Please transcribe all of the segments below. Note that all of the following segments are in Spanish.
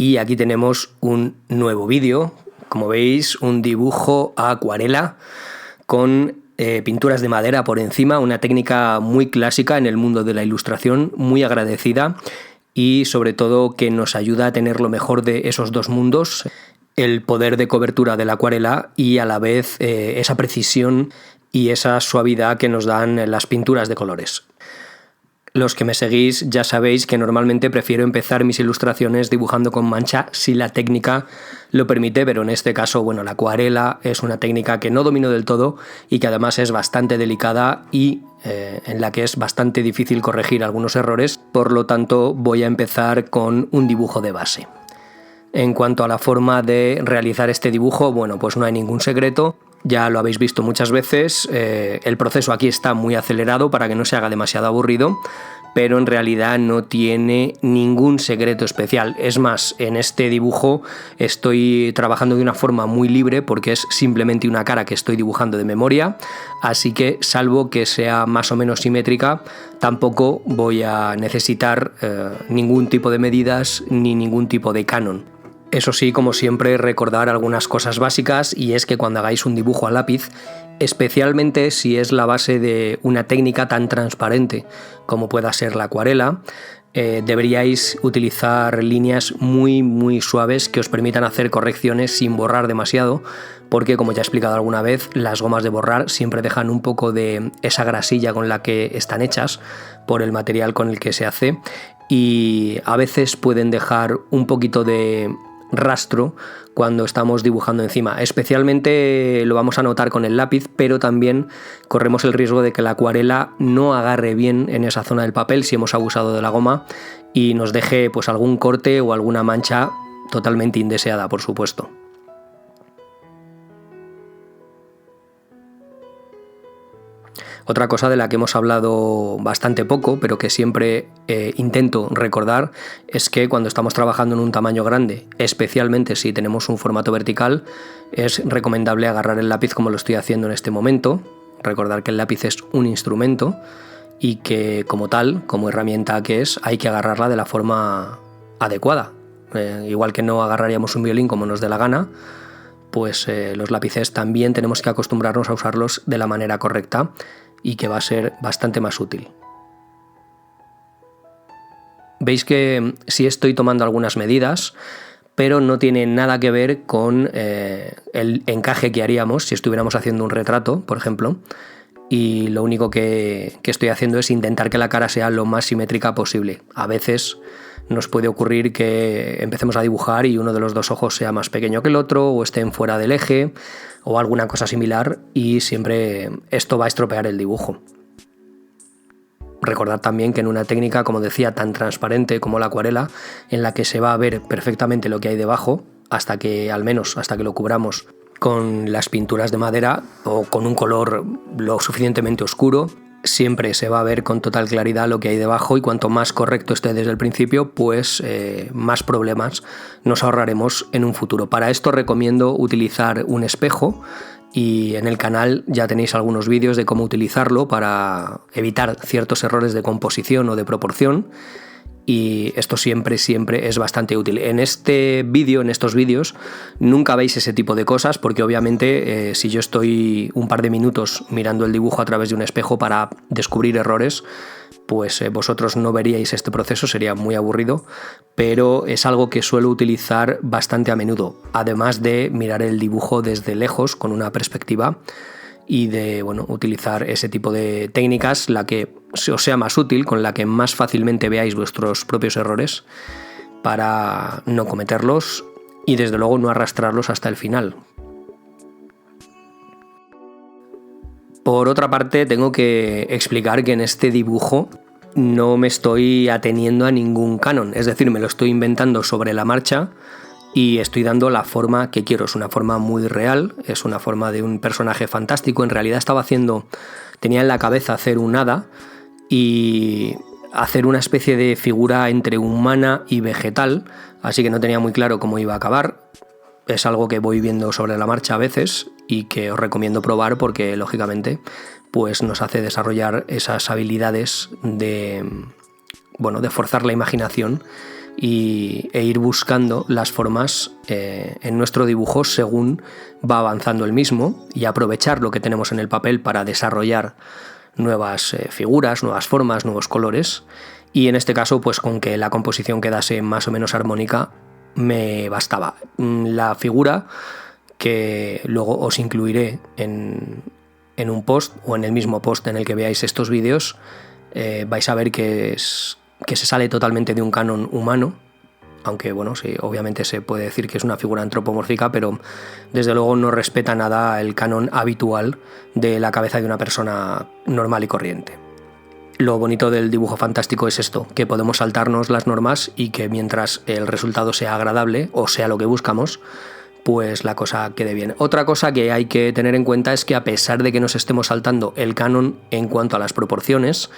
Y aquí tenemos un nuevo vídeo, como veis, un dibujo a acuarela con pinturas de madera por encima, una técnica muy clásica en el mundo de la ilustración, muy agradecida y sobre todo que nos ayuda a tener lo mejor de esos dos mundos, el poder de cobertura de la acuarela y a la vez esa precisión y esa suavidad que nos dan las pinturas de colores. Los que me seguís ya sabéis que normalmente prefiero empezar mis ilustraciones dibujando con mancha si la técnica lo permite, pero en este caso, bueno, la acuarela es una técnica que no domino del todo y que además es bastante delicada y en la que es bastante difícil corregir algunos errores, por lo tanto voy a empezar con un dibujo de base. En cuanto a la forma de realizar este dibujo, bueno, pues no hay ningún secreto. Ya lo habéis visto muchas veces, el proceso aquí está muy acelerado para que no se haga demasiado aburrido, pero en realidad no tiene ningún secreto especial. Es más, en este dibujo estoy trabajando de una forma muy libre porque es simplemente una cara que estoy dibujando de memoria, así que salvo que sea más o menos simétrica, tampoco voy a necesitar ningún tipo de medidas ni ningún tipo de canon. Eso sí, como siempre, recordar algunas cosas básicas, y es que cuando hagáis un dibujo a lápiz, especialmente si es la base de una técnica tan transparente como pueda ser la acuarela, deberíais utilizar líneas muy suaves que os permitan hacer correcciones sin borrar demasiado, porque como ya he explicado alguna vez, las gomas de borrar siempre dejan un poco de esa grasilla con la que están hechas por el material con el que se hace, y a veces pueden dejar un poquito de rastro cuando estamos dibujando encima. Especialmente lo vamos a notar con el lápiz, pero también corremos el riesgo de que la acuarela no agarre bien en esa zona del papel si hemos abusado de la goma y nos deje pues algún corte o alguna mancha totalmente indeseada, por supuesto. Otra cosa de la que hemos hablado bastante poco, pero que siempre intento recordar, es que cuando estamos trabajando en un tamaño grande, especialmente si tenemos un formato vertical, es recomendable agarrar el lápiz como lo estoy haciendo en este momento. Recordar que el lápiz es un instrumento y que como tal, como herramienta que es, hay que agarrarla de la forma adecuada. Igual que no agarraríamos un violín como nos dé la gana, pues los lápices también tenemos que acostumbrarnos a usarlos de la manera correcta y que va a ser bastante más útil. Veis que sí estoy tomando algunas medidas, pero no tiene nada que ver con el encaje que haríamos si estuviéramos haciendo un retrato, por ejemplo, y lo único que estoy haciendo es intentar que la cara sea lo más simétrica posible. A veces nos puede ocurrir que empecemos a dibujar y uno de los dos ojos sea más pequeño que el otro o estén fuera del eje o alguna cosa similar, y siempre esto va a estropear el dibujo. Recordad también que en una técnica, como decía, tan transparente como la acuarela, en la que se va a ver perfectamente lo que hay debajo, hasta que lo cubramos con las pinturas de madera o con un color lo suficientemente oscuro, siempre se va a ver con total claridad lo que hay debajo, y cuanto más correcto esté desde el principio, pues más problemas nos ahorraremos en un futuro. Para esto recomiendo utilizar un espejo, y en el canal ya tenéis algunos vídeos de cómo utilizarlo para evitar ciertos errores de composición o de proporción, y esto siempre es bastante útil. En estos vídeos nunca veis ese tipo de cosas, porque obviamente si yo estoy un par de minutos mirando el dibujo a través de un espejo para descubrir errores, pues vosotros no veríais este proceso, sería muy aburrido, pero es algo que suelo utilizar bastante a menudo, además de mirar el dibujo desde lejos con una perspectiva y de utilizar ese tipo de técnicas, la que os sea más útil, con la que más fácilmente veáis vuestros propios errores para no cometerlos y desde luego no arrastrarlos hasta el final. Por otra parte, tengo que explicar que en este dibujo no me estoy ateniendo a ningún canon, es decir, me lo estoy inventando sobre la marcha y estoy dando la forma que quiero. Es una forma muy real, es una forma de un personaje fantástico. En realidad tenía en la cabeza hacer un hada y hacer una especie de figura entre humana y vegetal, así que no tenía muy claro cómo iba a acabar. Es algo que voy viendo sobre la marcha a veces y que os recomiendo probar porque, lógicamente, pues nos hace desarrollar esas habilidades de forzar la imaginación e ir buscando las formas en nuestro dibujo según va avanzando el mismo, y aprovechar lo que tenemos en el papel para desarrollar nuevas figuras, nuevas formas, nuevos colores. Y en este caso, pues con que la composición quedase más o menos armónica me bastaba. La figura, que luego os incluiré en un post o en el mismo post en el que veáis estos vídeos, vais a ver que se sale totalmente de un canon humano, aunque bueno, sí, obviamente se puede decir que es una figura antropomórfica, pero desde luego no respeta nada el canon habitual de la cabeza de una persona normal y corriente. Lo bonito del dibujo fantástico es esto, que podemos saltarnos las normas y que mientras el resultado sea agradable o sea lo que buscamos, pues la cosa quede bien. Otra cosa que hay que tener en cuenta es que a pesar de que nos estemos saltando el canon en cuanto a las proporciones,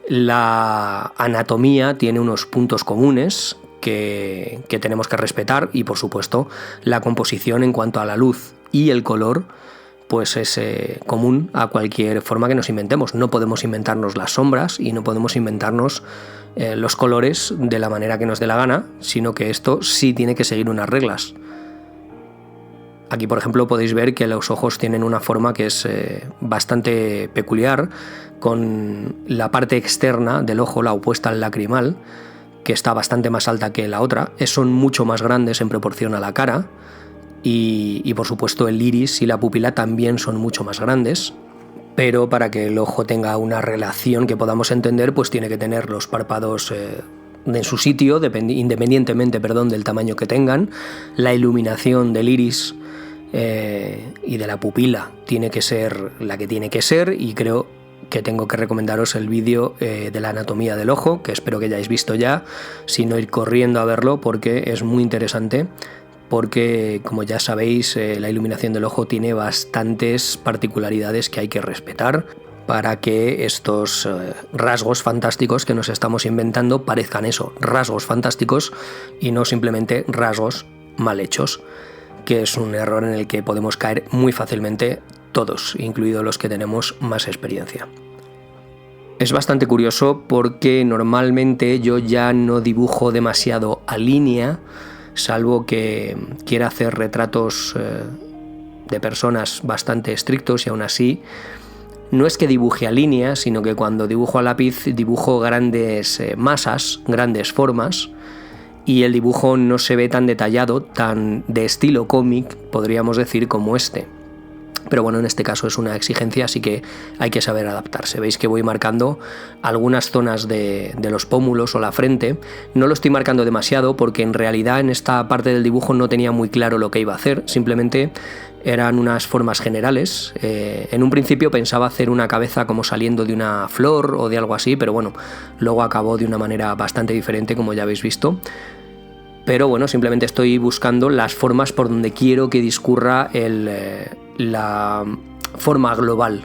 la anatomía tiene unos puntos comunes que tenemos que respetar, y por supuesto la composición en cuanto a la luz y el color pues es común a cualquier forma que nos inventemos. No podemos inventarnos las sombras y no podemos inventarnos los colores de la manera que nos dé la gana, sino que esto sí tiene que seguir unas reglas. Aquí, por ejemplo, podéis ver que los ojos tienen una forma que es bastante peculiar, con la parte externa del ojo, la opuesta al lacrimal, que está bastante más alta que la otra. Son mucho más grandes en proporción a la cara, y por supuesto el iris y la pupila también son mucho más grandes. Pero para que el ojo tenga una relación que podamos entender, pues tiene que tener los párpados en su sitio, independientemente del tamaño que tengan. La iluminación del iris y de la pupila tiene que ser la que tiene que ser, y creo que tengo que recomendaros el vídeo de la anatomía del ojo, que espero que hayáis visto ya, si no ir corriendo a verlo, porque es muy interesante, porque como ya sabéis, la iluminación del ojo tiene bastantes particularidades que hay que respetar para que estos rasgos fantásticos que nos estamos inventando parezcan eso, rasgos fantásticos y no simplemente rasgos mal hechos, que es un error en el que podemos caer muy fácilmente todos, incluidos los que tenemos más experiencia. Es bastante curioso porque normalmente yo ya no dibujo demasiado a línea, salvo que quiera hacer retratos de personas bastante estrictos, y aún así no es que dibuje a línea, sino que cuando dibujo a lápiz dibujo grandes masas, grandes formas, y el dibujo no se ve tan detallado, tan de estilo cómic, podríamos decir, como este. Pero bueno, en este caso es una exigencia, así que hay que saber adaptarse. Veis que voy marcando algunas zonas de los pómulos o la frente. No lo estoy marcando demasiado porque en realidad en esta parte del dibujo no tenía muy claro lo que iba a hacer. Simplemente eran unas formas generales. En un principio pensaba hacer una cabeza como saliendo de una flor o de algo así, pero bueno, luego acabó de una manera bastante diferente, como ya habéis visto. Pero bueno, simplemente estoy buscando las formas por donde quiero que discurra la forma global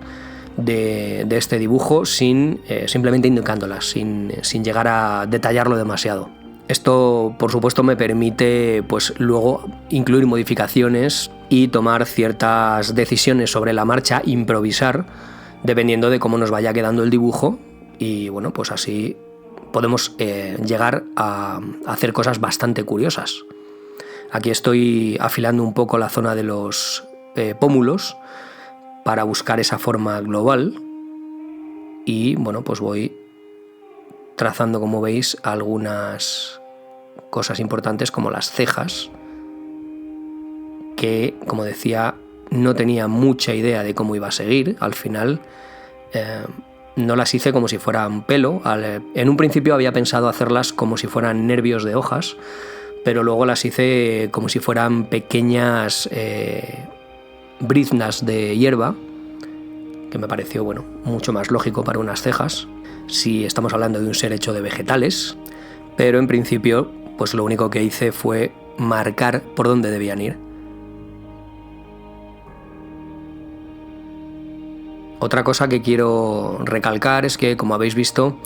de este dibujo, simplemente indicándolas, sin llegar a detallarlo demasiado. Esto, por supuesto, me permite pues luego incluir modificaciones y tomar ciertas decisiones sobre la marcha, improvisar, dependiendo de cómo nos vaya quedando el dibujo, y bueno, pues así podemos llegar a hacer cosas bastante curiosas. Aquí estoy afilando un poco la zona de los pómulos para buscar esa forma global, y bueno, pues voy trazando, como veis, algunas cosas importantes como las cejas, que, como decía, no tenía mucha idea de cómo iba a seguir. Al final no las hice como si fueran pelo. En un principio había pensado hacerlas como si fueran nervios de hojas, pero luego las hice como si fueran pequeñas briznas de hierba, que me pareció mucho más lógico para unas cejas, si estamos hablando de un ser hecho de vegetales. Pero en principio, pues lo único que hice fue marcar por dónde debían ir. Otra cosa que quiero recalcar es que, como habéis visto,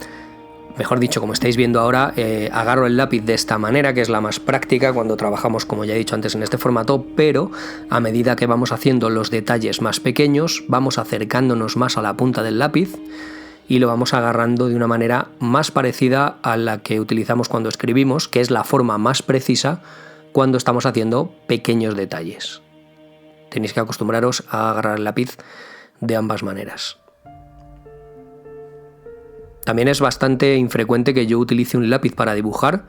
mejor dicho, como estáis viendo ahora, agarro el lápiz de esta manera, que es la más práctica cuando trabajamos, como ya he dicho antes, en este formato, pero a medida que vamos haciendo los detalles más pequeños, vamos acercándonos más a la punta del lápiz y lo vamos agarrando de una manera más parecida a la que utilizamos cuando escribimos, que es la forma más precisa cuando estamos haciendo pequeños detalles. Tenéis que acostumbraros a agarrar el lápiz de ambas maneras. También es bastante infrecuente que yo utilice un lápiz para dibujar.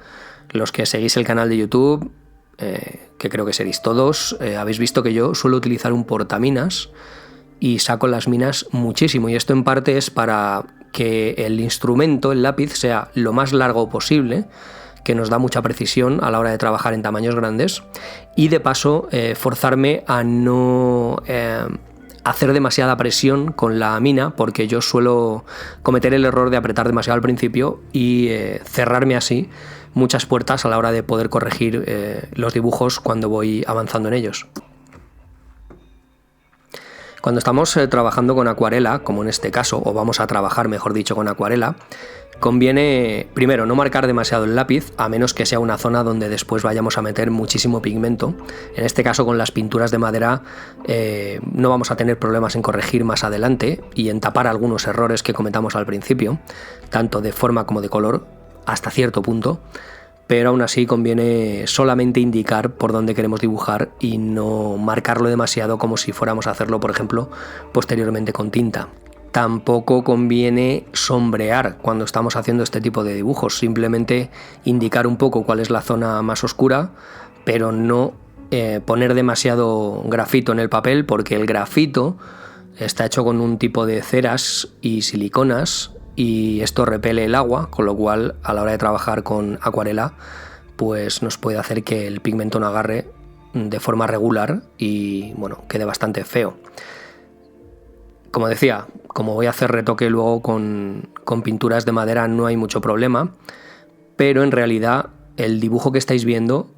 Los que seguís el canal de YouTube, que creo que seréis todos, habéis visto que yo suelo utilizar un portaminas y saco las minas muchísimo, y esto en parte es para que el instrumento, el lápiz, sea lo más largo posible, que nos da mucha precisión a la hora de trabajar en tamaños grandes, y de paso forzarme a no hacer demasiada presión con la mina, porque yo suelo cometer el error de apretar demasiado al principio y cerrarme así muchas puertas a la hora de poder corregir los dibujos cuando voy avanzando en ellos. Cuando estamos trabajando con acuarela, como en este caso, o vamos a trabajar, mejor dicho, con acuarela, conviene, primero, no marcar demasiado el lápiz, a menos que sea una zona donde después vayamos a meter muchísimo pigmento. En este caso, con las pinturas de madera, no vamos a tener problemas en corregir más adelante y en tapar algunos errores que cometamos al principio, tanto de forma como de color, hasta cierto punto. Pero aún así conviene solamente indicar por dónde queremos dibujar y no marcarlo demasiado como si fuéramos a hacerlo, por ejemplo, posteriormente con tinta. Tampoco conviene sombrear cuando estamos haciendo este tipo de dibujos, simplemente indicar un poco cuál es la zona más oscura, pero no poner demasiado grafito en el papel, porque el grafito está hecho con un tipo de ceras y siliconas, y esto repele el agua, con lo cual a la hora de trabajar con acuarela pues nos puede hacer que el pigmento no agarre de forma regular y bueno, quede bastante feo. Como decía, como voy a hacer retoque luego con pinturas de madera, no hay mucho problema, pero en realidad el dibujo que estáis viendo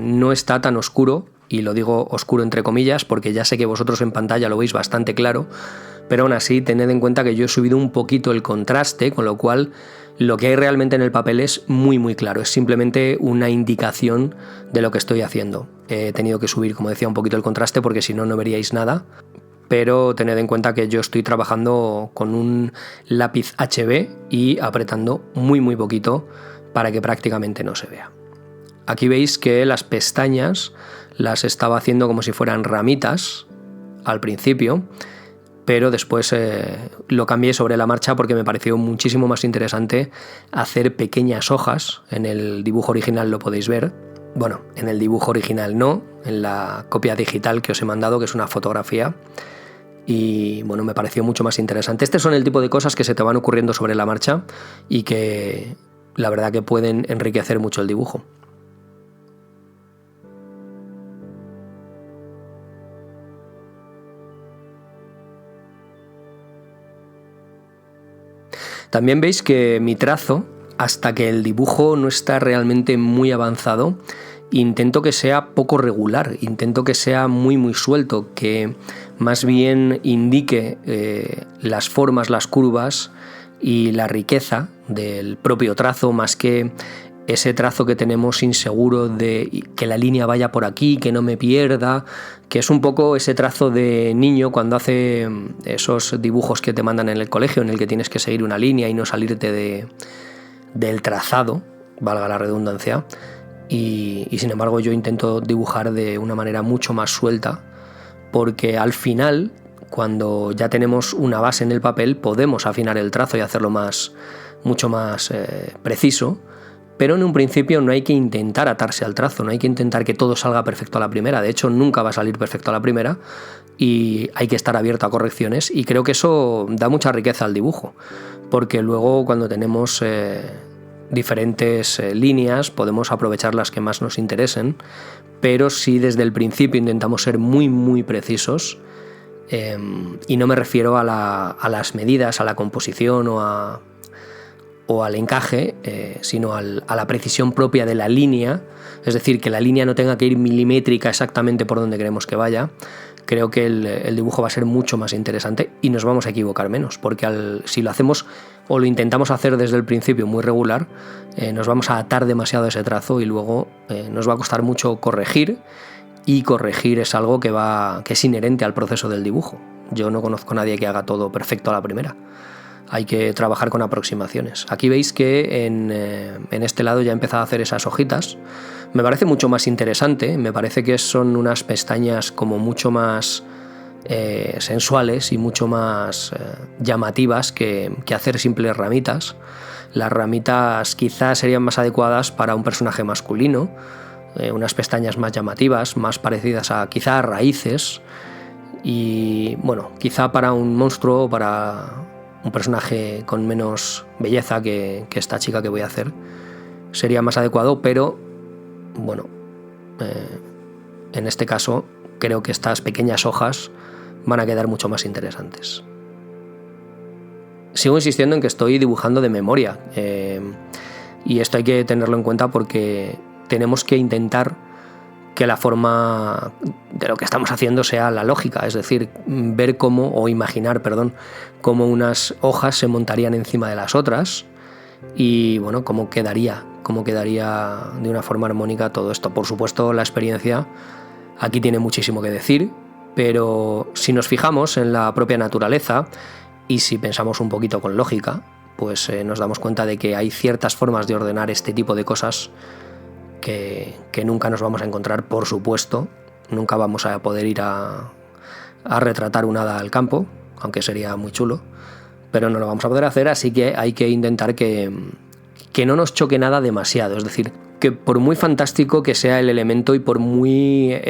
no está tan oscuro, y lo digo oscuro entre comillas porque ya sé que vosotros en pantalla lo veis bastante claro, pero aún así tened en cuenta que yo he subido un poquito el contraste, con lo cual lo que hay realmente en el papel es muy muy claro, es simplemente una indicación de lo que estoy haciendo. He tenido que subir, como decía, un poquito el contraste porque si no, no veríais nada, pero tened en cuenta que yo estoy trabajando con un lápiz HB y apretando muy muy poquito para que prácticamente no se vea. Aquí veis que las pestañas las estaba haciendo como si fueran ramitas al principio, pero después lo cambié sobre la marcha porque me pareció muchísimo más interesante hacer pequeñas hojas. En el dibujo original lo podéis ver. Bueno, en el dibujo original no, en la copia digital que os he mandado, que es una fotografía. Y bueno, me pareció mucho más interesante. Este son el tipo de cosas que se te van ocurriendo sobre la marcha y que la verdad que pueden enriquecer mucho el dibujo. También veis que mi trazo, hasta que el dibujo no está realmente muy avanzado, intento que sea poco regular, intento que sea muy muy suelto, que más bien indique las formas, las curvas y la riqueza del propio trazo, más que ese trazo que tenemos inseguro de que la línea vaya por aquí, que no me pierda, que es un poco ese trazo de niño cuando hace esos dibujos que te mandan en el colegio, en el que tienes que seguir una línea y no salirte del trazado, valga la redundancia, y sin embargo yo intento dibujar de una manera mucho más suelta, porque al final, cuando ya tenemos una base en el papel, podemos afinar el trazo y hacerlo mucho más preciso. Pero en un principio no hay que intentar atarse al trazo, no hay que intentar que todo salga perfecto a la primera. De hecho, nunca va a salir perfecto a la primera y hay que estar abierto a correcciones, y creo que eso da mucha riqueza al dibujo, porque luego cuando tenemos diferentes líneas podemos aprovechar las que más nos interesen, pero si desde el principio intentamos ser muy muy precisos, y no me refiero a las medidas, a la composición o al encaje, sino a la precisión propia de la línea, es decir, que la línea no tenga que ir milimétrica exactamente por donde queremos que vaya, creo que el dibujo va a ser mucho más interesante y nos vamos a equivocar menos, porque si lo hacemos o lo intentamos hacer desde el principio muy regular, nos vamos a atar demasiado a ese trazo y luego nos va a costar mucho corregir, y corregir es algo que es inherente al proceso del dibujo. Yo no conozco a nadie que haga todo perfecto a la primera. hay que trabajar con aproximaciones. Aquí veis que en este lado ya he empezado a hacer esas hojitas. Me parece mucho más interesante, me parece que son unas pestañas como mucho más sensuales y mucho más llamativas que hacer simples ramitas. Las ramitas quizás serían más adecuadas para un personaje masculino, unas pestañas más llamativas, más parecidas a quizá a raíces, y bueno, quizá para un monstruo o para un personaje con menos belleza que esta chica que voy a hacer sería más adecuado, pero bueno, en este caso creo que estas pequeñas hojas van a quedar mucho más interesantes. Sigo insistiendo en que estoy dibujando de memoria, y esto hay que tenerlo en cuenta porque tenemos que intentar que la forma de lo que estamos haciendo sea la lógica, es decir, ver cómo, o imaginar, perdón, cómo unas hojas se montarían encima de las otras y bueno, cómo quedaría de una forma armónica todo esto. Por supuesto, la experiencia aquí tiene muchísimo que decir, pero si nos fijamos en la propia naturaleza y si pensamos un poquito con lógica, pues nos damos cuenta de que hay ciertas formas de ordenar este tipo de cosas que nunca nos vamos a encontrar, por supuesto. Nunca vamos a poder ir a retratar un hada al campo, aunque sería muy chulo, pero no lo vamos a poder hacer, así que hay que intentar que no nos choque nada demasiado, es decir, que por muy fantástico que sea el elemento y por muy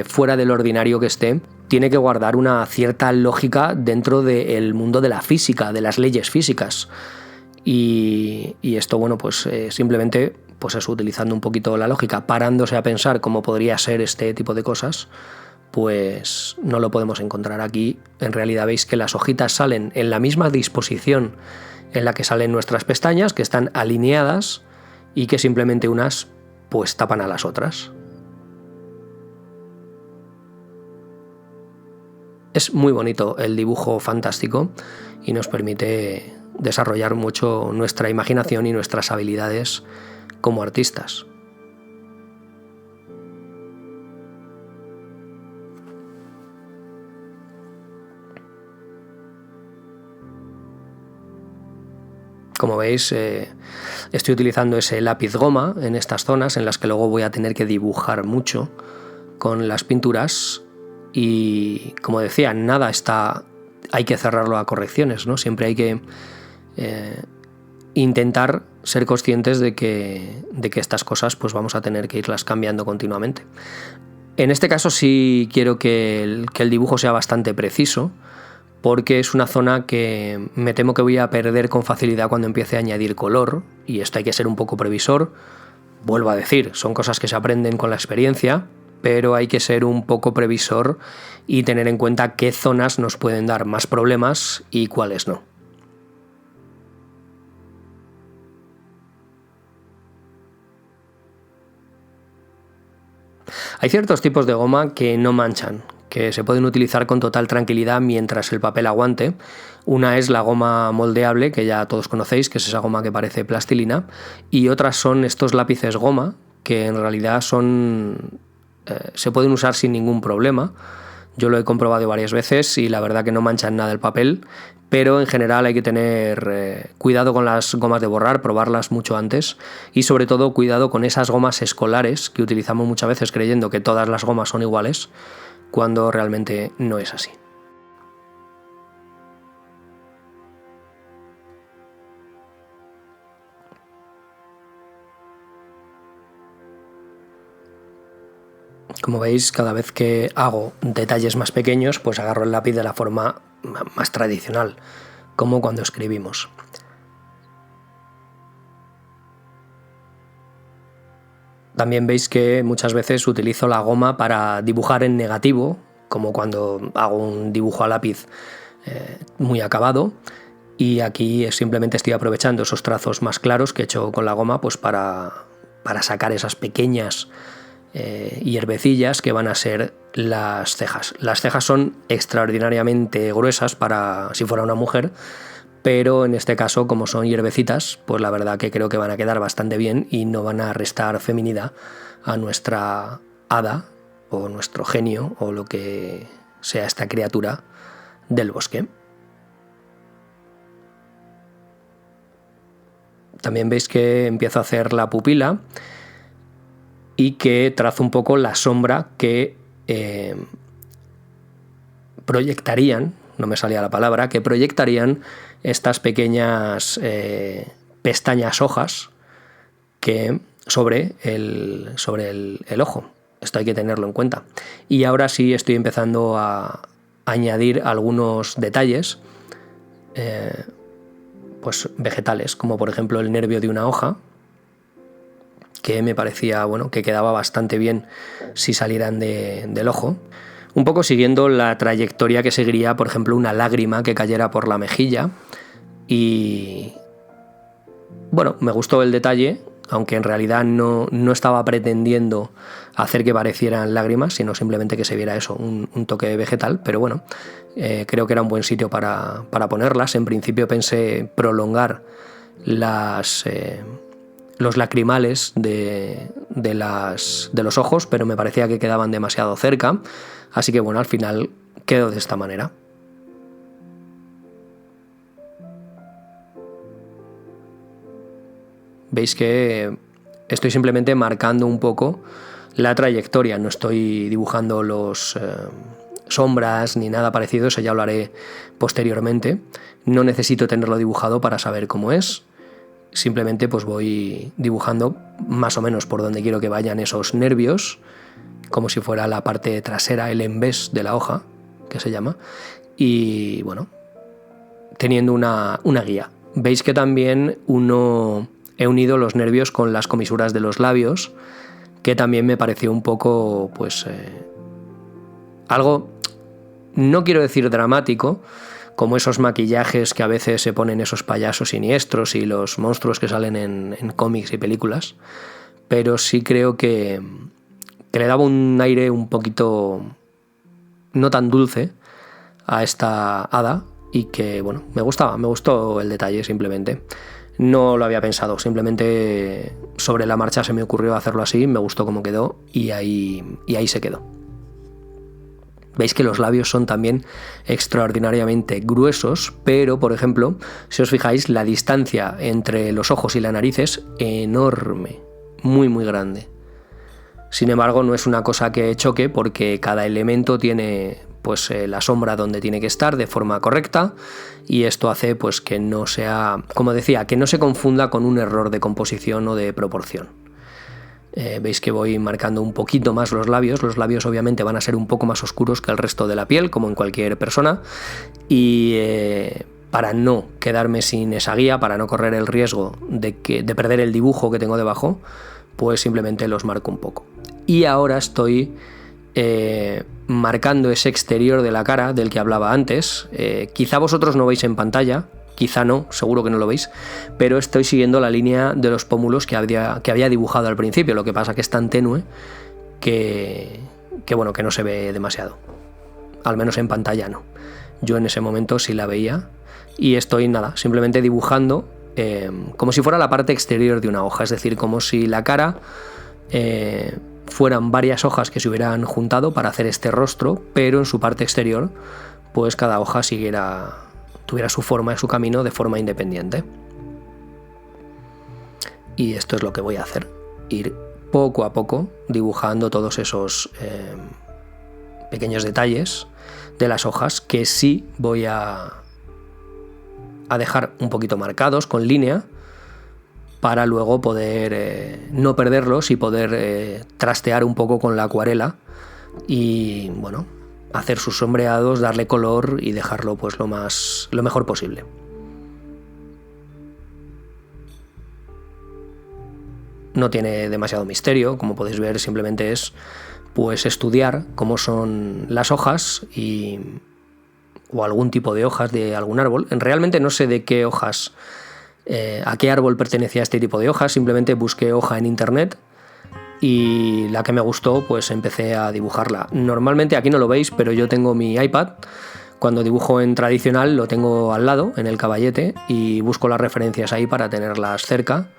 fuera del ordinario que esté, tiene que guardar una cierta lógica dentro del mundo de la física, de las leyes físicas. Y esto, bueno, pues simplemente pues eso, utilizando un poquito la lógica, parándose a pensar cómo podría ser este tipo de cosas, pues no lo podemos encontrar aquí. En realidad veis que las hojitas salen en la misma disposición en la que salen nuestras pestañas, que están alineadas y que simplemente unas pues tapan a las otras. Es muy bonito el dibujo, fantástico, y nos permite desarrollar mucho nuestra imaginación y nuestras habilidades como artistas. Como veis, estoy utilizando ese lápiz goma en estas zonas en las que luego voy a tener que dibujar mucho con las pinturas y, como decía, nada está, hay que cerrarlo a correcciones, ¿no? Siempre hay que intentar ser conscientes de que estas cosas pues vamos a tener que irlas cambiando continuamente. En este caso sí quiero que el dibujo sea bastante preciso, porque es una zona que me temo que voy a perder con facilidad cuando empiece a añadir color, y esto hay que ser un poco previsor. Vuelvo a decir, son cosas que se aprenden con la experiencia, pero hay que ser un poco previsor y tener en cuenta qué zonas nos pueden dar más problemas y cuáles no. Hay ciertos tipos de goma que no manchan, que se pueden utilizar con total tranquilidad mientras el papel aguante. Una es la goma moldeable, que ya todos conocéis, que es esa goma que parece plastilina, y otras son estos lápices goma, que en realidad se pueden usar sin ningún problema. Yo lo he comprobado varias veces y la verdad que no manchan nada el papel, pero en general hay que tener cuidado con las gomas de borrar, probarlas mucho antes, y sobre todo cuidado con esas gomas escolares que utilizamos muchas veces creyendo que todas las gomas son iguales, cuando realmente no es así. Como veis, cada vez que hago detalles más pequeños, pues agarro el lápiz de la forma más tradicional, como cuando escribimos. También veis que muchas veces utilizo la goma para dibujar en negativo, como cuando hago un dibujo a lápiz muy acabado, y aquí simplemente estoy aprovechando esos trazos más claros que he hecho con la goma pues para sacar esas pequeñas hierbecillas que van a ser las cejas. Las cejas son extraordinariamente gruesas para si fuera una mujer, pero en este caso, como son hierbecitas, pues la verdad que creo que van a quedar bastante bien y no van a restar feminidad a nuestra hada o nuestro genio o lo que sea esta criatura del bosque. También veis que empiezo a hacer la pupila y que trazo un poco la sombra que proyectarían, no me salía la palabra, que proyectarían estas pequeñas pestañas hojas que sobre el ojo. Esto hay que tenerlo en cuenta. Y ahora sí estoy empezando a añadir algunos detalles pues vegetales, como por ejemplo el nervio de una hoja, que me parecía que quedaba bastante bien si salieran del ojo. Un poco siguiendo la trayectoria que seguiría, por ejemplo, una lágrima que cayera por la mejilla. Y bueno, me gustó el detalle, aunque en realidad no estaba pretendiendo hacer que parecieran lágrimas, sino simplemente que se viera eso, un toque vegetal. Pero bueno, creo que era un buen sitio para ponerlas. En principio pensé prolongar los lacrimales de los ojos, pero me parecía que quedaban demasiado cerca, así que bueno, al final quedó de esta manera. Veis que estoy simplemente marcando un poco la trayectoria, no estoy dibujando los sombras ni nada parecido, eso ya lo haré posteriormente. No necesito tenerlo dibujado para saber cómo es. Simplemente pues voy dibujando más o menos por donde quiero que vayan esos nervios, como si fuera la parte trasera, el embés de la hoja, que se llama, y bueno, teniendo una guía. Veis que también he unido los nervios con las comisuras de los labios, que también me pareció un poco, pues, algo, no quiero decir dramático, como esos maquillajes que a veces se ponen esos payasos siniestros y los monstruos que salen en cómics y películas, pero sí creo que le daba un aire un poquito no tan dulce a esta hada y que, bueno, me gustó el detalle simplemente. No lo había pensado, simplemente sobre la marcha se me ocurrió hacerlo así, me gustó cómo quedó y ahí se quedó. Veis que los labios son también extraordinariamente gruesos, pero, por ejemplo, si os fijáis, la distancia entre los ojos y la nariz es enorme, muy, muy grande. Sin embargo, no es una cosa que choque porque cada elemento tiene pues la sombra donde tiene que estar de forma correcta y esto hace pues que no sea, como decía, que no se confunda con un error de composición o de proporción. Veis que voy marcando un poquito más los labios obviamente van a ser un poco más oscuros que el resto de la piel, como en cualquier persona, y para no quedarme sin esa guía, para no correr el riesgo de perder el dibujo que tengo debajo, pues simplemente los marco un poco. Y ahora estoy marcando ese exterior de la cara del que hablaba antes. Quizá vosotros no veis en pantalla, quizá no, seguro que no lo veis, pero estoy siguiendo la línea de los pómulos que había dibujado al principio. Lo que pasa que es tan tenue que no se ve demasiado, al menos en pantalla no. Yo en ese momento sí la veía y estoy simplemente dibujando como si fuera la parte exterior de una hoja, es decir, como si la cara fueran varias hojas que se hubieran juntado para hacer este rostro, pero en su parte exterior pues cada hoja tuviera su forma y su camino de forma independiente. Y esto es lo que voy a hacer, ir poco a poco dibujando todos esos pequeños detalles de las hojas que sí voy a dejar un poquito marcados con línea para luego poder no perderlos y poder trastear un poco con la acuarela y bueno, hacer sus sombreados, darle color y dejarlo pues lo mejor posible. No tiene demasiado misterio, como podéis ver, simplemente es pues estudiar cómo son las hojas o algún tipo de hojas de algún árbol. Realmente no sé de qué hojas, a qué árbol pertenecía este tipo de hojas, simplemente busqué hoja en internet y la que me gustó pues empecé a dibujarla. Normalmente aquí no lo veis, pero yo tengo mi iPad, cuando dibujo en tradicional lo tengo al lado en el caballete y busco las referencias ahí para tenerlas cerca.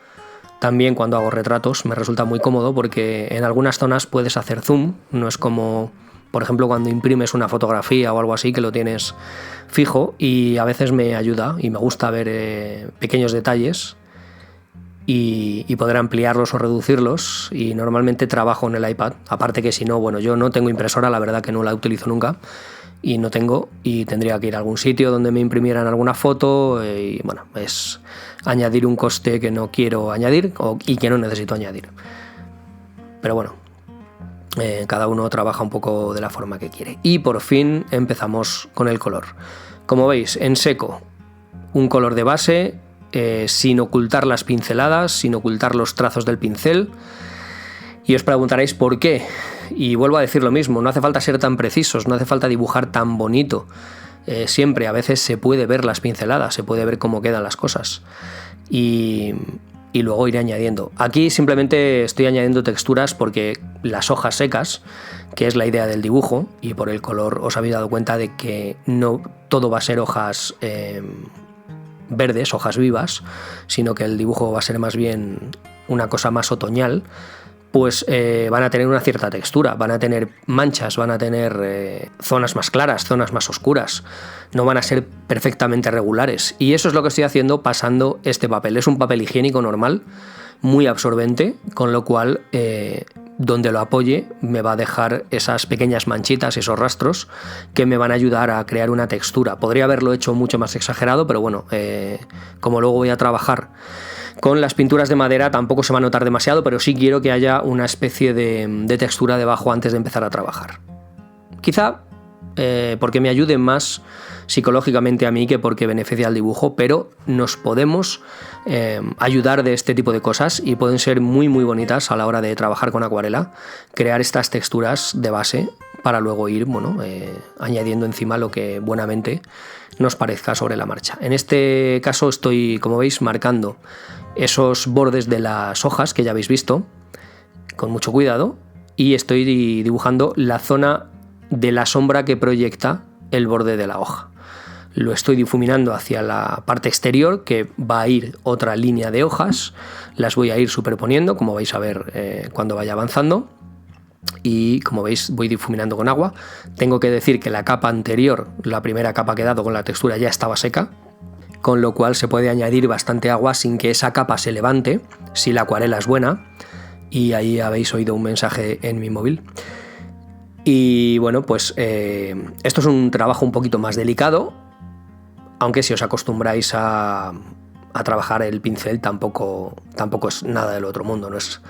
También cuando hago retratos me resulta muy cómodo porque en algunas zonas puedes hacer zoom, no es como por ejemplo cuando imprimes una fotografía o algo así que lo tienes fijo, y a veces me ayuda y me gusta ver pequeños detalles y poder ampliarlos o reducirlos, y normalmente trabajo en el iPad, aparte que si no, bueno, yo no tengo impresora, la verdad que no la utilizo nunca y no tengo, y tendría que ir a algún sitio donde me imprimieran alguna foto y bueno, es añadir un coste que no quiero añadir y que no necesito añadir. Pero bueno, cada uno trabaja un poco de la forma que quiere. Y por fin empezamos con el color. Como veis, en seco, un color de base, sin ocultar las pinceladas, sin ocultar los trazos del pincel. Y os preguntaréis por qué. Y vuelvo a decir lo mismo, no hace falta ser tan precisos, no hace falta dibujar tan bonito. Siempre, a veces se puede ver las pinceladas, se puede ver cómo quedan las cosas. Y luego iré añadiendo. Aquí simplemente estoy añadiendo texturas porque las hojas secas, que es la idea del dibujo, y por el color os habéis dado cuenta de que no todo va a ser hojas verdes, hojas vivas, sino que el dibujo va a ser más bien una cosa más otoñal, pues van a tener una cierta textura, van a tener manchas, van a tener zonas más claras, zonas más oscuras, no van a ser perfectamente regulares, y eso es lo que estoy haciendo pasando este papel. Es un papel higiénico normal, muy absorbente, con lo cual donde lo apoye me va a dejar esas pequeñas manchitas, esos rastros que me van a ayudar a crear una textura. Podría haberlo hecho mucho más exagerado, pero bueno, como luego voy a trabajar con las pinturas de madera tampoco se va a notar demasiado, pero sí quiero que haya una especie de textura debajo antes de empezar a trabajar. Quizá porque me ayude más psicológicamente a mí que porque beneficia al dibujo, pero nos podemos ayudar de este tipo de cosas y pueden ser muy muy bonitas a la hora de trabajar con acuarela, crear estas texturas de base para luego ir añadiendo encima lo que buenamente nos parezca sobre la marcha. En este caso estoy, como veis, marcando esos bordes de las hojas que ya habéis visto con mucho cuidado, y estoy dibujando la zona de la sombra que proyecta el borde de la hoja. Lo estoy difuminando hacia la parte exterior, que va a ir otra línea de hojas, las voy a ir superponiendo, como vais a ver cuando vaya avanzando, y como veis voy difuminando con agua. Tengo que decir que la capa anterior, la primera capa que he dado con la textura, ya estaba seca, con lo cual se puede añadir bastante agua sin que esa capa se levante, si la acuarela es buena, y ahí habéis oído un mensaje en mi móvil. Y bueno, pues esto es un trabajo un poquito más delicado, aunque si os acostumbráis a trabajar el pincel tampoco es nada del otro mundo. No es,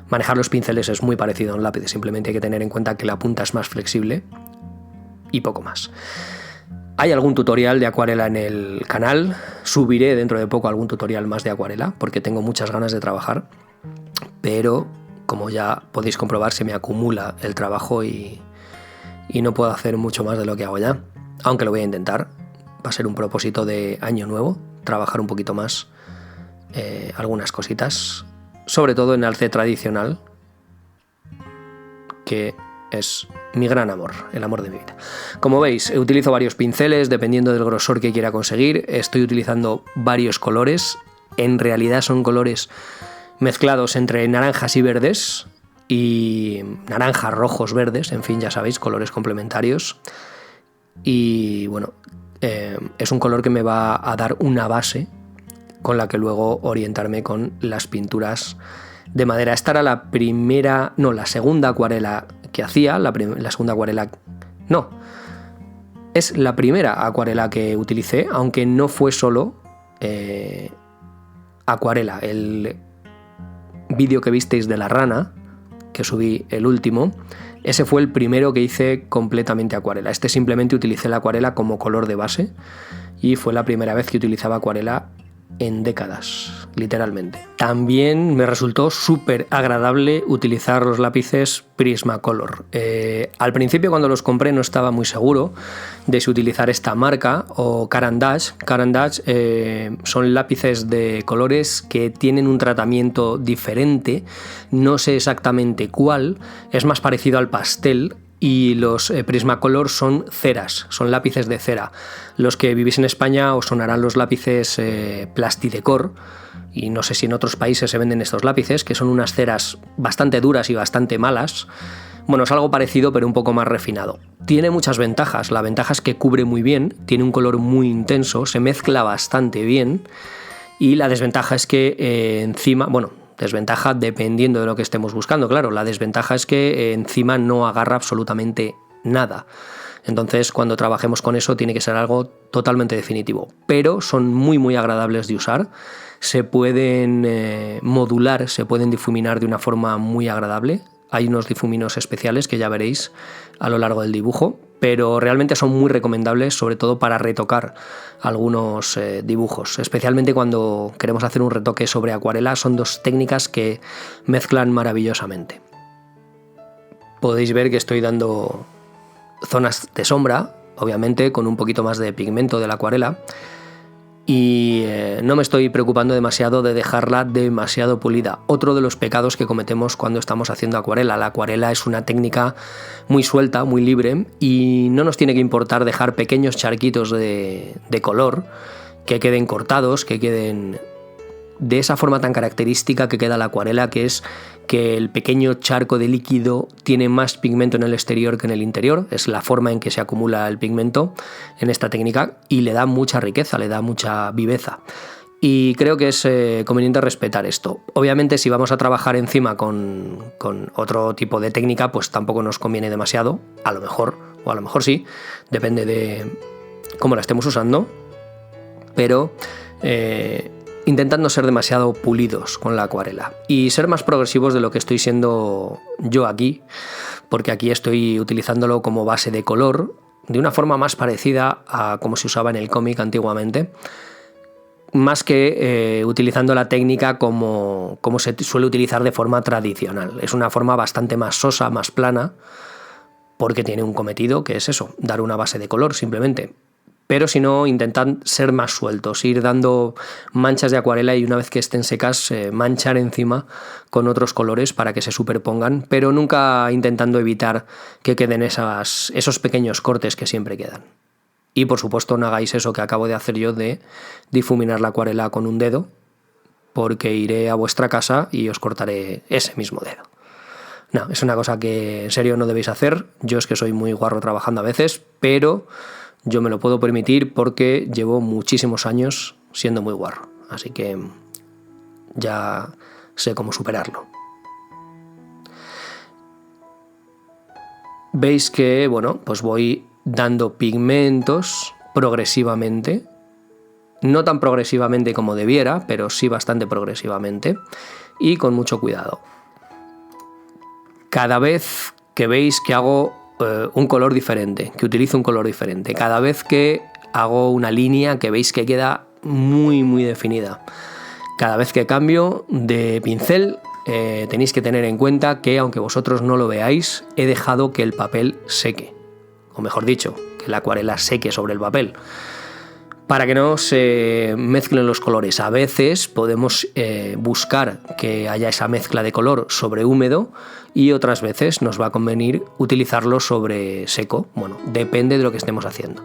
manejar los pinceles es muy parecido a un lápiz, simplemente hay que tener en cuenta que la punta es más flexible y poco más. Hay algún tutorial de acuarela en el canal, subiré dentro de poco algún tutorial más de acuarela porque tengo muchas ganas de trabajar, pero como ya podéis comprobar se me acumula el trabajo y no puedo hacer mucho más de lo que hago ya, aunque lo voy a intentar. Va a ser un propósito de año nuevo, trabajar un poquito más algunas cositas, sobre todo en arte tradicional, que es mi gran amor, el amor de mi vida. Como veis, utilizo varios pinceles dependiendo del grosor que quiera conseguir. Estoy utilizando varios colores, en realidad son colores mezclados entre naranjas y verdes, y naranjas, rojos, verdes, en fin, ya sabéis, colores complementarios. Y bueno, es un color que me va a dar una base con la que luego orientarme con las pinturas de madera. Esta era la segunda acuarela que hacía, la segunda acuarela, no, es la primera acuarela que utilicé, aunque no fue solo acuarela. El vídeo que visteis de la rana, que subí el último, ese fue el primero que hice completamente acuarela. Este simplemente utilicé la acuarela como color de base y fue la primera vez que utilizaba acuarela en décadas, literalmente. También me resultó súper agradable utilizar los lápices Prismacolor. Al principio, cuando los compré, no estaba muy seguro de si utilizar esta marca o Caran d'Ache. Caran d'Ache son lápices de colores que tienen un tratamiento diferente, no sé exactamente cuál, es más parecido al pastel. Y los Prismacolor son ceras, son lápices de cera. Los que vivís en España os sonarán los lápices Plastidecor, y no sé si en otros países se venden estos lápices, que son unas ceras bastante duras y bastante malas. Bueno, es algo parecido pero un poco más refinado. Tiene muchas ventajas. La ventaja es que cubre muy bien, tiene un color muy intenso, se mezcla bastante bien Y la desventaja es que encima, bueno, desventaja dependiendo de lo que estemos buscando, claro, la desventaja es que encima no agarra absolutamente nada. Entonces, cuando trabajemos con eso tiene que ser algo totalmente definitivo, pero son muy muy agradables de usar, se pueden modular, se pueden difuminar de una forma muy agradable. Hay unos difuminos especiales que ya veréis a lo largo del dibujo, pero realmente son muy recomendables, sobre todo para retocar algunos dibujos, especialmente cuando queremos hacer un retoque sobre acuarela. Son dos técnicas que mezclan maravillosamente. Podéis ver que estoy dando zonas de sombra, obviamente con un poquito más de pigmento de la acuarela, y no me estoy preocupando demasiado de dejarla demasiado pulida. Otro de los pecados que cometemos cuando estamos haciendo acuarela. La acuarela es una técnica muy suelta, muy libre, y no nos tiene que importar dejar pequeños charquitos de color que queden cortados, que queden de esa forma tan característica que queda la acuarela, que es que el pequeño charco de líquido tiene más pigmento en el exterior que en el interior. Es la forma en que se acumula el pigmento en esta técnica y le da mucha riqueza, le da mucha viveza. Y creo que es conveniente respetar esto. Obviamente, si vamos a trabajar encima con otro tipo de técnica, pues tampoco nos conviene demasiado, a lo mejor, o a lo mejor sí, depende de cómo la estemos usando, pero intentad no ser demasiado pulidos con la acuarela y ser más progresivos de lo que estoy siendo yo aquí, porque aquí estoy utilizándolo como base de color de una forma más parecida a como se usaba en el cómic antiguamente, más que utilizando la técnica como se suele utilizar de forma tradicional. Es una forma bastante más sosa, más plana, porque tiene un cometido que es eso, dar una base de color simplemente. Pero si no, intentad ser más sueltos, ir dando manchas de acuarela y una vez que estén secas, manchar encima con otros colores para que se superpongan, pero nunca intentando evitar que queden esos pequeños cortes que siempre quedan. Y por supuesto no hagáis eso que acabo de hacer yo de difuminar la acuarela con un dedo, porque iré a vuestra casa y os cortaré ese mismo dedo. No, es una cosa que en serio no debéis hacer. Yo es que soy muy guarro trabajando a veces, pero yo me lo puedo permitir porque llevo muchísimos años siendo muy guarro, así que ya sé cómo superarlo. Veis que, bueno, pues voy dando pigmentos progresivamente, no tan progresivamente como debiera, pero sí bastante progresivamente y con mucho cuidado. Cada vez que veis que hago un color diferente, que utilizo un color diferente, cada vez que hago una línea que veis que queda muy muy definida, cada vez que cambio de pincel, tenéis que tener en cuenta que aunque vosotros no lo veáis, he dejado que el papel seque, o mejor dicho, que la acuarela seque sobre el papel, para que no se mezclen los colores. A veces podemos buscar que haya esa mezcla de color sobre húmedo y otras veces nos va a convenir utilizarlo sobre seco. Bueno, depende de lo que estemos haciendo.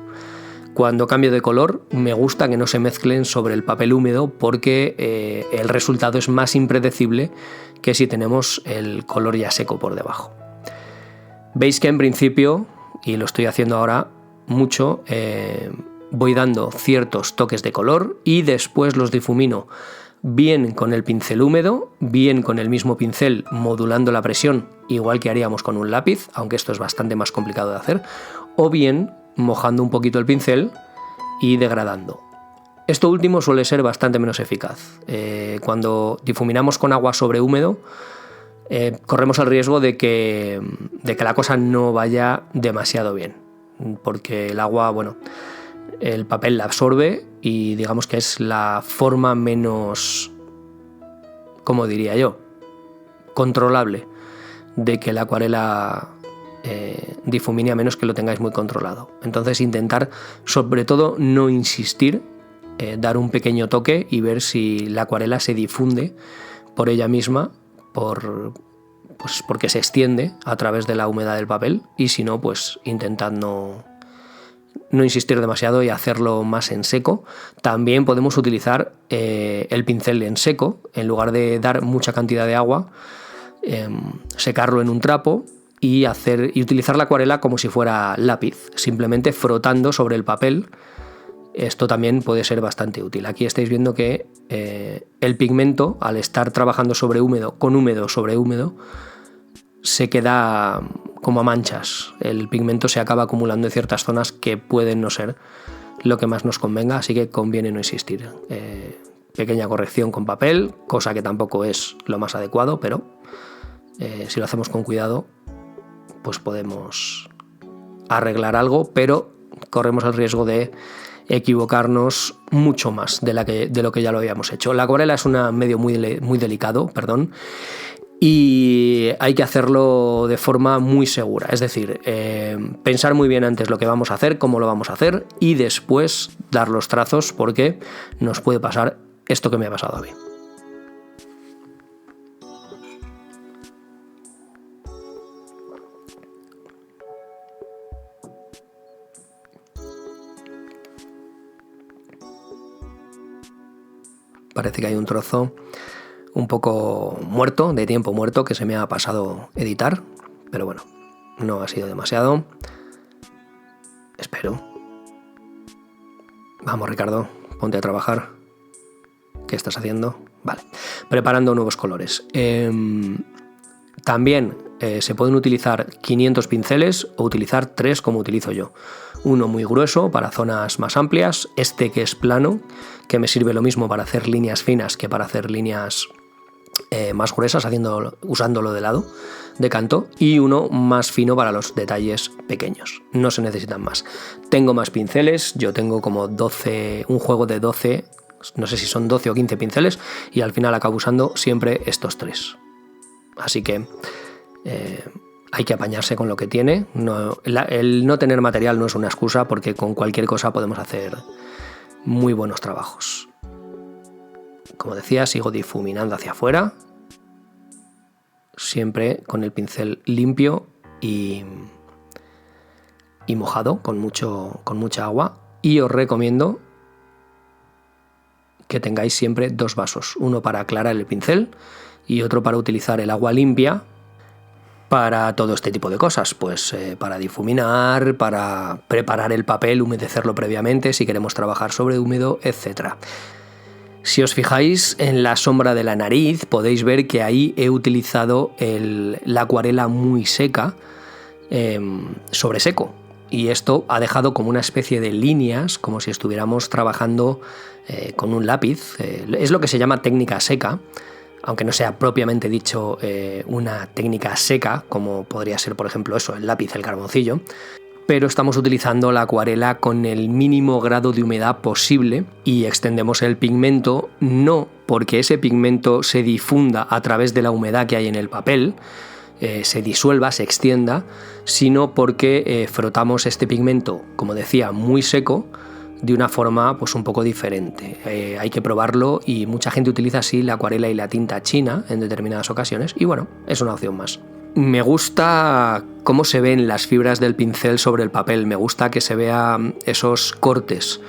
Cuando cambio de color me gusta que no se mezclen sobre el papel húmedo porque el resultado es más impredecible que si tenemos el color ya seco por debajo. Veis que en principio, y lo estoy haciendo ahora mucho, voy dando ciertos toques de color y después los difumino bien con el pincel húmedo, bien con el mismo pincel modulando la presión, igual que haríamos con un lápiz, aunque esto es bastante más complicado de hacer, o bien mojando un poquito el pincel y degradando. Esto último suele ser bastante menos eficaz. Cuando difuminamos con agua sobre húmedo, corremos el riesgo de que la cosa no vaya demasiado bien, porque el agua, bueno, el papel la absorbe y digamos que es la forma menos, ¿cómo diría yo?, controlable de que la acuarela difumine, a menos que lo tengáis muy controlado. Entonces intentar, sobre todo, no insistir, dar un pequeño toque y ver si la acuarela se difunde por ella misma, porque se extiende a través de la humedad del papel, y si no, pues intentad no insistir demasiado y hacerlo más en seco. También podemos utilizar el pincel en seco, en lugar de dar mucha cantidad de agua, secarlo en un trapo y utilizar la acuarela como si fuera lápiz, simplemente frotando sobre el papel. Esto también puede ser bastante útil. Aquí estáis viendo que el pigmento, al estar trabajando sobre húmedo, con húmedo sobre húmedo, se queda como a manchas. El pigmento se acaba acumulando en ciertas zonas que pueden no ser lo que más nos convenga, así que conviene no insistir. Pequeña corrección con papel, cosa que tampoco es lo más adecuado, pero si lo hacemos con cuidado, pues podemos arreglar algo, pero corremos el riesgo de equivocarnos mucho más de lo que ya lo habíamos hecho. La acuarela es un medio muy delicado, y hay que hacerlo de forma muy segura. Es decir, pensar muy bien antes lo que vamos a hacer, cómo lo vamos a hacer, y después dar los trazos, porque nos puede pasar esto que me ha pasado a mí. Parece que hay un trozo un poco muerto, de tiempo muerto, que se me ha pasado editar, pero bueno, no ha sido demasiado. Espero. Vamos, Ricardo, ponte a trabajar. ¿Qué estás haciendo? Vale, preparando nuevos colores. También se pueden utilizar 500 pinceles o utilizar 3 como utilizo yo. Uno muy grueso para zonas más amplias, este que es plano, que me sirve lo mismo para hacer líneas finas que para hacer líneas más gruesas, usándolo de lado, de canto, y uno más fino para los detalles pequeños. No se necesitan más. Tengo más pinceles, yo tengo como 12, un juego de 12, no sé si son 12 o 15 pinceles, y al final acabo usando siempre estos 3. Así que hay que apañarse con lo que tiene. El no tener material no es una excusa, porque con cualquier cosa podemos hacer muy buenos trabajos. Como decía, sigo difuminando hacia afuera, siempre con el pincel limpio y mojado, con mucha agua. Y os recomiendo que tengáis siempre 2 vasos, uno para aclarar el pincel y otro para utilizar el agua limpia para todo este tipo de cosas, pues para difuminar, para preparar el papel, humedecerlo previamente si queremos trabajar sobre húmedo, etc. Si os fijáis en la sombra de la nariz, podéis ver que ahí he utilizado la acuarela muy seca sobre seco, y esto ha dejado como una especie de líneas, como si estuviéramos trabajando con un lápiz. Es lo que se llama técnica seca, aunque no sea propiamente dicho una técnica seca, como podría ser, por ejemplo, el lápiz, el carboncillo, pero estamos utilizando la acuarela con el mínimo grado de humedad posible y extendemos el pigmento no porque ese pigmento se difunda a través de la humedad que hay en el papel, se disuelva, se extienda, sino porque frotamos este pigmento, como decía, muy seco, de una forma pues un poco diferente. Hay que probarlo, y mucha gente utiliza así la acuarela y la tinta china en determinadas ocasiones, y bueno, es una opción más. Me gusta cómo se ven las fibras del pincel sobre el papel, me gusta que se vean esos cortes,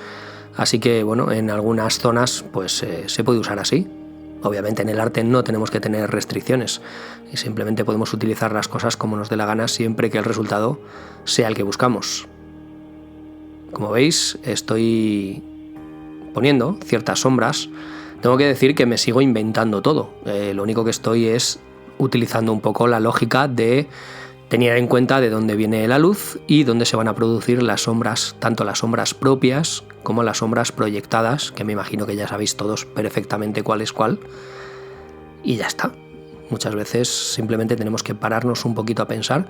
así que bueno, en algunas zonas pues se puede usar así. Obviamente en el arte no tenemos que tener restricciones y simplemente podemos utilizar las cosas como nos dé la gana, siempre que el resultado sea el que buscamos. Como veis, estoy poniendo ciertas sombras. Tengo que decir que me sigo inventando todo. Lo único que estoy es utilizando un poco la lógica de tener en cuenta de dónde viene la luz y dónde se van a producir las sombras, tanto las sombras propias como las sombras proyectadas, que me imagino que ya sabéis todos perfectamente cuál es cuál. Y ya está. Muchas veces simplemente tenemos que pararnos un poquito a pensar,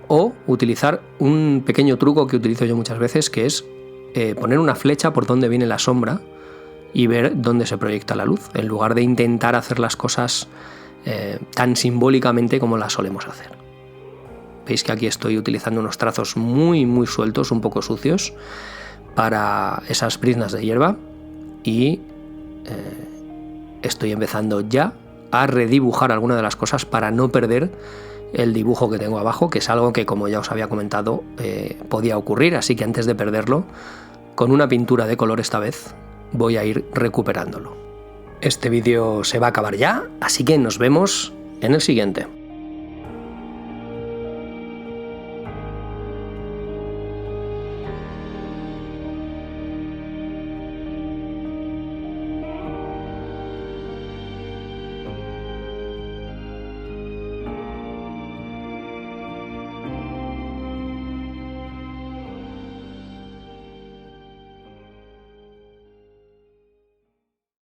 o utilizar un pequeño truco que utilizo yo muchas veces, que es poner una flecha por donde viene la sombra y ver dónde se proyecta la luz, en lugar de intentar hacer las cosas tan simbólicamente como las solemos hacer. Veis que aquí estoy utilizando unos trazos muy sueltos, un poco sucios, para esas briznas de hierba, y estoy empezando ya a redibujar alguna de las cosas para no perder el dibujo que tengo abajo, que es algo que, como ya os había comentado, podía ocurrir, así que antes de perderlo, con una pintura de color esta vez, voy a ir recuperándolo. Este vídeo se va a acabar ya, así que nos vemos en el siguiente.